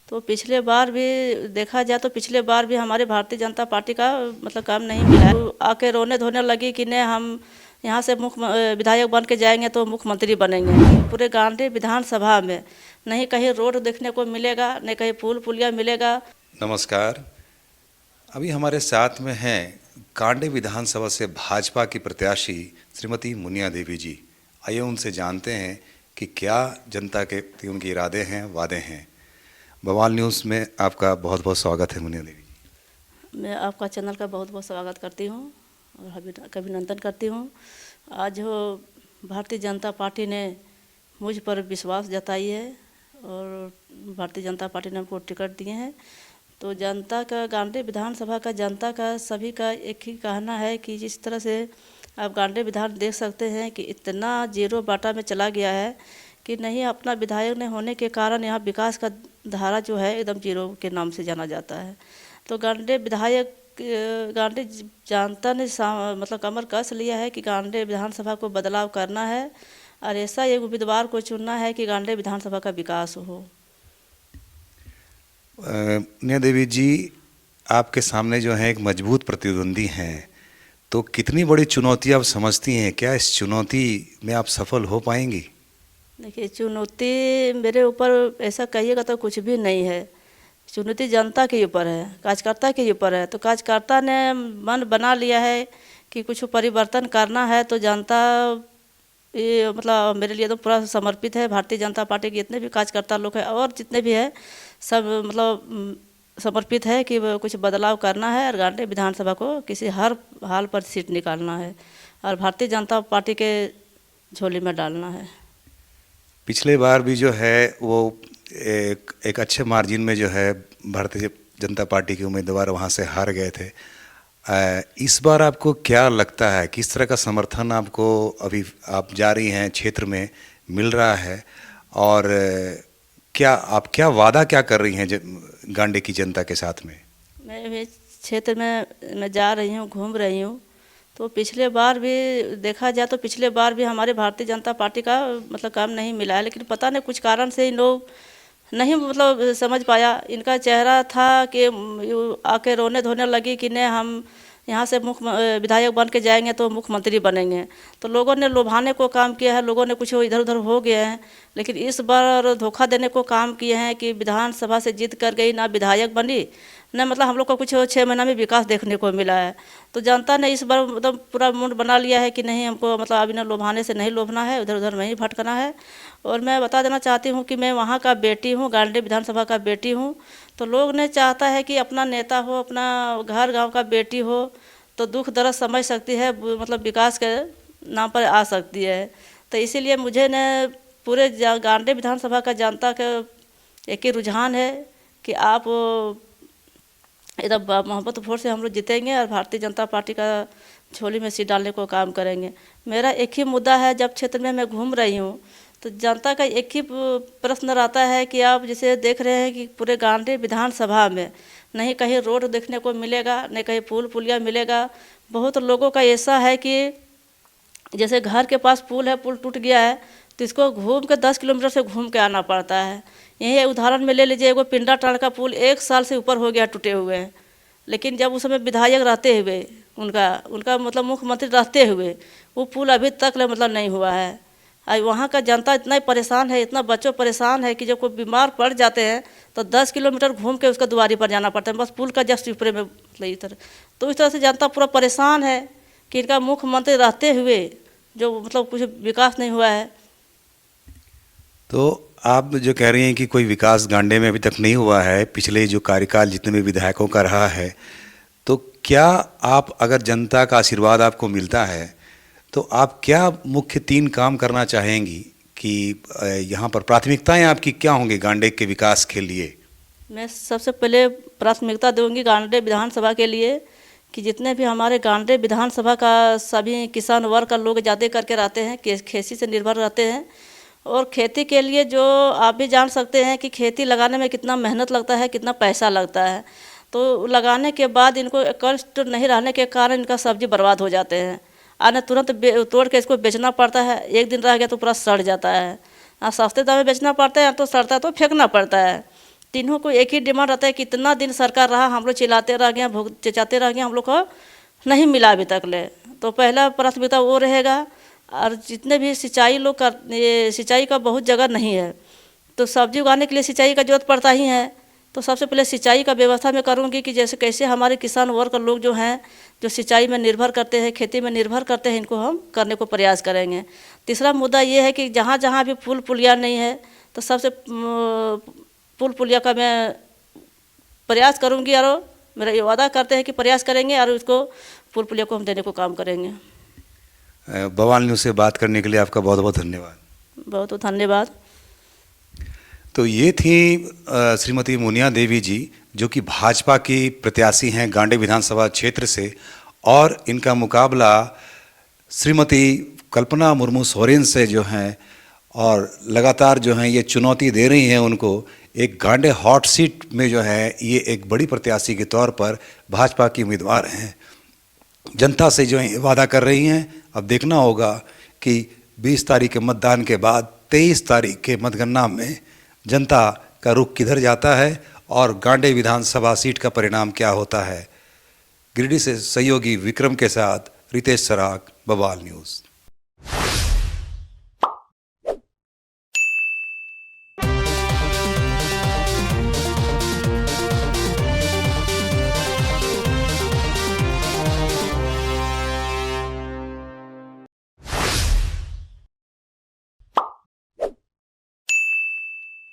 तो पिछले बार भी देखा जाए तो पिछले बार भी हमारे भारतीय जनता पार्टी का मतलब काम नहीं मिला है। तो आके रोने धोने लगी कि नहीं हम यहाँ से मुख्य विधायक बन के जाएंगे तो मुख्यमंत्री बनेंगे। पूरे गांधी विधानसभा में नहीं कहीं रोड देखने को मिलेगा, नहीं कहीं पुल पुलिया मिलेगा। नमस्कार। अभी हमारे साथ में हैं कांडी विधानसभा से भाजपा की प्रत्याशी श्रीमती मुनिया देवी जी। आइए उनसे जानते हैं कि क्या जनता के प्रति उनके इरादे हैं, वादे हैं। बवाल न्यूज़ में आपका बहुत बहुत स्वागत है मुनिया देवी जी। मैं आपका चैनल का बहुत बहुत स्वागत करती हूँ और अभिनंदन करती हूँ। आज जो भारतीय जनता पार्टी ने मुझ पर विश्वास जताई है और भारतीय जनता पार्टी ने हमको टिकट दिए हैं, तो जनता का गांधी विधानसभा का जनता का सभी का एक ही कहना है कि जिस तरह से आप गांधी विधान देख सकते हैं कि इतना जीरो बाटा में चला गया है कि नहीं अपना विधायक ने होने के कारण यहाँ विकास का धारा जो है एकदम जीरो के नाम से जाना जाता है। तो गांधी विधायक गांधी जनता ने मतलब कमर कस लिया है कि गांधी विधानसभा को बदलाव करना है और ऐसा एक उम्मीदवार को चुनना है कि गांधी विधानसभा का विकास हो। मुनिया देवी जी, आपके सामने जो है एक मजबूत प्रतिद्वंदी हैं, तो कितनी बड़ी चुनौती आप समझती हैं? क्या इस चुनौती में आप सफल हो पाएंगी? देखिए, चुनौती मेरे ऊपर ऐसा कहिएगा तो कुछ भी नहीं है। चुनौती जनता के ऊपर है, कार्यकर्ता के ऊपर है। तो कार्यकर्ता ने मन बना लिया है कि कुछ परिवर्तन करना है, तो जनता ये मतलब मेरे लिए तो पूरा समर्पित है। भारतीय जनता पार्टी के जितने भी कार्यकर्ता लोग हैं और जितने भी हैं सब मतलब समर्पित है कि कुछ बदलाव करना है और गांधी विधानसभा को किसी हर हाल पर सीट निकालना है और भारतीय जनता पार्टी के झोली में डालना है। पिछले बार भी जो है वो एक अच्छे मार्जिन में जो है भारतीय जनता पार्टी के उम्मीदवार वहाँ से हार गए थे। इस बार आपको क्या लगता है, किस तरह का समर्थन आपको अभी आप जा रही हैं क्षेत्र में मिल रहा है और क्या वादा क्या कर रही हैं गांडी की जनता के साथ में? मैं भी क्षेत्र में मैं जा रही हूँ, घूम रही हूँ। तो पिछले बार भी देखा जाए तो पिछले बार भी हमारे भारतीय जनता पार्टी का मतलब काम नहीं मिला है, लेकिन पता नहीं कुछ कारण से इन लोग नहीं मतलब समझ पाया। इनका चेहरा था कि आके रोने धोने लगी कि नहीं हम यहाँ से मुख्य विधायक बन के जाएंगे तो मुख्यमंत्री बनेंगे। तो लोगों ने लुभाने को काम किया है, लोगों ने कुछ इधर उधर हो गए हैं, लेकिन इस बार धोखा देने को काम किए हैं कि विधानसभा से जीत कर गई, ना विधायक बनी न मतलब हम लोग को कुछ 6 महीना में विकास देखने को मिला है। तो जनता ने इस बार मतलब पूरा मूड बना लिया है कि नहीं हमको मतलब अभी न लुभाने से नहीं लोभना है, उधर उधर नहीं भटकना है। और मैं बता देना चाहती हूँ कि मैं वहाँ का बेटी हूँ, गांधी विधानसभा का बेटी हूँ। तो लोग ने चाहता है कि अपना नेता हो, अपना घर गाँव का बेटी हो तो दुख दर्द समझ सकती है, मतलब विकास के नाम पर आ सकती है। तो इसीलिए मुझे न पूरे गांधी विधानसभा का जनता का एक ही रुझान है कि आप एकदम मोहब्बत वोट से हम लोग जीतेंगे और भारतीय जनता पार्टी का झोली में सीट डालने को काम करेंगे। मेरा एक ही मुद्दा है, जब क्षेत्र में मैं घूम रही हूँ तो जनता का एक ही प्रश्न रहता है कि आप जैसे देख रहे हैं कि पूरे गांधी विधानसभा में नहीं कहीं रोड देखने को मिलेगा, नहीं कहीं पुल पुलिया मिलेगा। बहुत लोगों का ऐसा है कि जैसे घर के पास पुल है, पुल टूट गया है तो इसको घूम के 10 किलोमीटर से घूम के आना पड़ता है। यही उदाहरण में ले लीजिए, वो पिंडा टाड़ का पुल 1 साल से ऊपर हो गया टूटे हुए, लेकिन जब उस समय विधायक रहते हुए उनका मतलब मुख्यमंत्री रहते हुए वो पुल अभी तक मतलब नहीं हुआ है। और वहाँ का जनता इतना परेशान है, इतना बच्चों परेशान है कि जब कोई बीमार पड़ जाते हैं तो 10 किलोमीटर घूम के उसका दुआरी पर जाना पड़ता है, बस पुल का जस्ट ऊपर में मतलब इस तरह। तो इस तरह से जनता पूरा परेशान है कि इनका मुख्यमंत्री रहते हुए जो मतलब कुछ विकास नहीं हुआ है। तो आप जो कह रही हैं कि कोई विकास गांडी में अभी तक नहीं हुआ है, पिछले जो कार्यकाल जितने भी विधायकों का रहा है, तो क्या आप अगर जनता का आशीर्वाद आपको मिलता है तो आप क्या मुख्य 3 काम करना चाहेंगी कि यहाँ पर प्राथमिकताएं आपकी क्या होंगी गांडी के विकास के लिए? मैं सबसे पहले प्राथमिकता दूंगी गांधी विधानसभा के लिए कि जितने भी हमारे गांधी विधानसभा का सभी किसान वर्ग का लोग ज़्यादा करके रहते हैं, खेती से निर्भर रहते हैं। और खेती के लिए जो आप भी जान सकते हैं कि खेती लगाने में कितना मेहनत लगता है, कितना पैसा लगता है। तो लगाने के बाद इनको कष्ट नहीं रहने के कारण इनका सब्जी बर्बाद हो जाते हैं, और तुरंत तोड़ के इसको बेचना पड़ता है। एक दिन रह गया तो पूरा सड़ जाता है, सस्ते दाम में बेचना पड़ता है, तो सड़ता है तो फेंकना पड़ता है। तीनों को एक ही डिमांड रहता है कि इतना दिन सरकार रहा, हम लोग चिल्लाते रह गए, भोग चचाते रह गए, हम लोग को नहीं मिला अभी तक ले। तो पहला प्राथमिकता वो रहेगा। और जितने भी सिंचाई लोग कर, ये सिंचाई का बहुत जगह नहीं है, तो सब्जी उगाने के लिए सिंचाई का जरूरत पड़ता ही है। तो सबसे पहले सिंचाई का व्यवस्था मैं करूँगी कि जैसे कैसे हमारे किसान वर्ग लोग जो हैं, जो सिंचाई में निर्भर करते हैं, खेती में निर्भर करते हैं, इनको हम करने को प्रयास करेंगे। तीसरा मुद्दा ये है कि जहाँ जहाँ भी पुल पुलिया नहीं है, तो सबसे पुल पुलिया का मैं प्रयास करूँगी, और मेरा ये वादा करते हैं कि प्रयास करेंगे और उसको पुल पुलिया को हम देने को काम करेंगे। बवाल न्यूज़ से बात करने के लिए आपका बहुत बहुत धन्यवाद। बहुत बहुत धन्यवाद। तो ये थी श्रीमती मुनिया देवी जी, जो कि भाजपा की प्रत्याशी हैं गांडे विधानसभा क्षेत्र से, और इनका मुकाबला श्रीमती कल्पना मुर्मू सोरेन से जो हैं, और लगातार जो हैं ये चुनौती दे रही हैं उनको। एक गांडे हॉट सीट में जो है ये एक बड़ी प्रत्याशी के तौर पर भाजपा की उम्मीदवार हैं, जनता से जो है वादा कर रही हैं। अब देखना होगा कि 20 तारीख के मतदान के बाद 23 तारीख के मतगणना में जनता का रुख किधर जाता है और गांडे विधानसभा सीट का परिणाम क्या होता है। गिरिडीह से सहयोगी विक्रम के साथ रितेश सराग, बवाल न्यूज़।